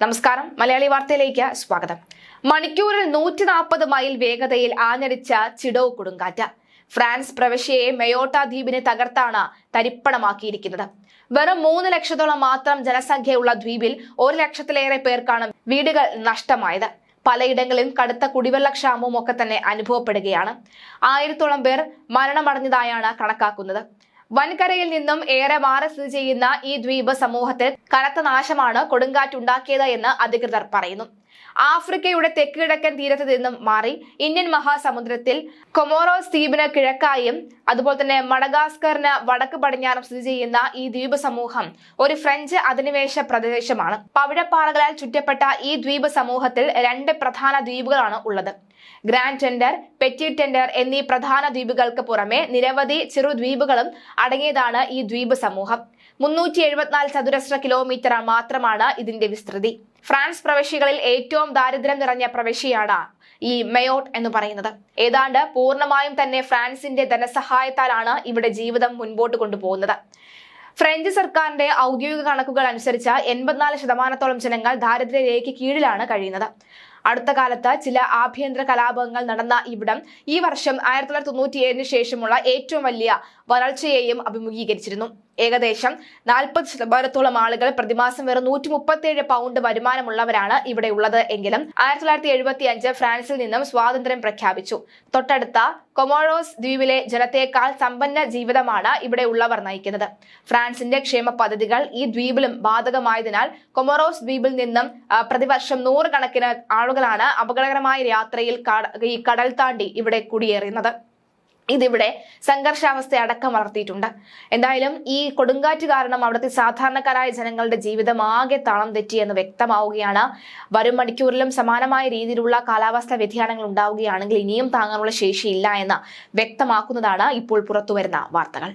നമസ്കാരം, മലയാളി വാർത്തയിലേക്ക് സ്വാഗതം. മണിക്കൂറിൽ 140 മൈൽ വേഗതയിൽ ആഞ്ഞടിച്ച ചിഡോ കൊടുങ്കാറ്റ് ഫ്രാൻസ് പ്രവിശ്യയെ മയോട്ട ദ്വീപിനെ തകർത്താണ് തരിപ്പണമാക്കിയിരിക്കുന്നത്. വെറും 3 ലക്ഷത്തോളം മാത്രം ജനസംഖ്യയുള്ള ദ്വീപിൽ 1 ലക്ഷത്തിലേറെ പേർക്കാണ് വീടുകൾ നഷ്ടമായത്. പലയിടങ്ങളിലും കടുത്ത കുടിവെള്ളക്ഷാമവും ഒക്കെ തന്നെ അനുഭവപ്പെടുകയാണ്. 1000-ഓളം പേർ മരണമടഞ്ഞതായാണ് കണക്കാക്കുന്നത്. വൻകരയിൽ നിന്നും ഏറെ മാറി സ്ഥിതി ചെയ്യുന്ന ഈ ദ്വീപ് സമൂഹത്തിൽ കനത്ത നാശമാണ് കൊടുങ്കാറ്റുണ്ടാക്കിയത് എന്ന് അധികൃതർ പറയുന്നു. ആഫ്രിക്കയുടെ തെക്ക് കിഴക്കൻ തീരത്ത് നിന്നും മാറി ഇന്ത്യൻ മഹാസമുദ്രത്തിൽ കൊമോറോസ് ദ്വീപിന് കിഴക്കായും അതുപോലെ തന്നെ മഡഗാസ്കറിന് വടക്ക് പടിഞ്ഞാറും സ്ഥിതി ചെയ്യുന്ന ഈ ദ്വീപ് സമൂഹം ഒരു ഫ്രഞ്ച് അധിനിവേശ പ്രദേശമാണ്. പവിഴപ്പാറകളാൽ ചുറ്റപ്പെട്ട ഈ ദ്വീപ് സമൂഹത്തിൽ 2 പ്രധാന ദ്വീപുകളാണ് ഉള്ളത്. ഗ്രാൻഡ് ടെൻഡർ, പെറ്റി ടെൻഡർ എന്നീ പ്രധാന ദ്വീപുകൾക്ക് പുറമെ നിരവധി ചെറുദ്വീപുകളും അടങ്ങിയതാണ് ഈ ദ്വീപ് സമൂഹം. 374 ചതുരശ്ര കിലോമീറ്റർ മാത്രമാണ് ഇതിന്റെ വിസ്തൃതി. ഫ്രാൻസ് പ്രവിശ്യകളിൽ ഏറ്റവും ദാരിദ്ര്യം നിറഞ്ഞ പ്രവിശ്യയാണ് ഈ മയോട്ട് എന്ന് പറയുന്നത്. ഏതാണ്ട് പൂർണ്ണമായും തന്നെ ഫ്രാൻസിന്റെ ധനസഹായത്താലാണ് ഇവിടെ ജീവിതം മുൻപോട്ട് കൊണ്ടുപോകുന്നത്. ഫ്രഞ്ച് സർക്കാരിന്റെ ഔദ്യോഗിക കണക്കുകൾ അനുസരിച്ച് 84% ജനങ്ങൾ ദാരിദ്ര്യരേഖയ്ക്ക് കീഴിലാണ് കഴിയുന്നത്. അടുത്ത കാലത്ത് ചില ആഭ്യന്തര കലാപങ്ങൾ നടന്ന ഇവിടം ഈ വർഷം 1997 ശേഷമുള്ള ഏറ്റവും വലിയ വരൾച്ചയെയും അഭിമുഖീകരിച്ചിരുന്നു. ഏകദേശം 40% ആളുകൾ പ്രതിമാസം വെറും 137 പൗണ്ട് വരുമാനമുള്ളവരാണ് ഇവിടെ ഉള്ളത് എങ്കിലും 1975 ഫ്രാൻസിൽ നിന്നും സ്വാതന്ത്ര്യം പ്രഖ്യാപിച്ചു. തൊട്ടടുത്ത കൊമോറോസ് ദ്വീപിലെ ജനത്തേക്കാൾ സമ്പന്ന ജീവിതമാണ് ഇവിടെ ഉള്ളവർ നയിക്കുന്നത്. ഫ്രാൻസിന്റെ ക്ഷേമ പദ്ധതികൾ ഈ ദ്വീപിലും ബാധകമായതിനാൽ കൊമോറോസ് ദ്വീപിൽ നിന്നും പ്രതിവർഷം 100 കണക്കിന് ആളുകളാണ് അപകടകരമായ യാത്രയിൽ ഈ കടൽ താണ്ടി ഇവിടെ കുടിയേറുന്നത്. ഇതിവിടെ സംഘർഷാവസ്ഥ അടക്കം വളർത്തിയിട്ടുണ്ട്. എന്തായാലും ഈ കൊടുങ്കാറ്റ് കാരണം അവിടുത്തെ സാധാരണക്കാരായ ജനങ്ങളുടെ ജീവിതം ആകെ താളം തെറ്റിയെന്ന് വ്യക്തമാവുകയാണ്. വരും മണിക്കൂറിലും സമാനമായ രീതിയിലുള്ള കാലാവസ്ഥാ വ്യതിയാനങ്ങൾ ഉണ്ടാവുകയാണെങ്കിൽ ഇനിയും താങ്ങാനുള്ള ശേഷിയില്ല എന്ന് വ്യക്തമാക്കുന്നതാണ് ഇപ്പോൾ പുറത്തുവരുന്ന വാർത്തകൾ.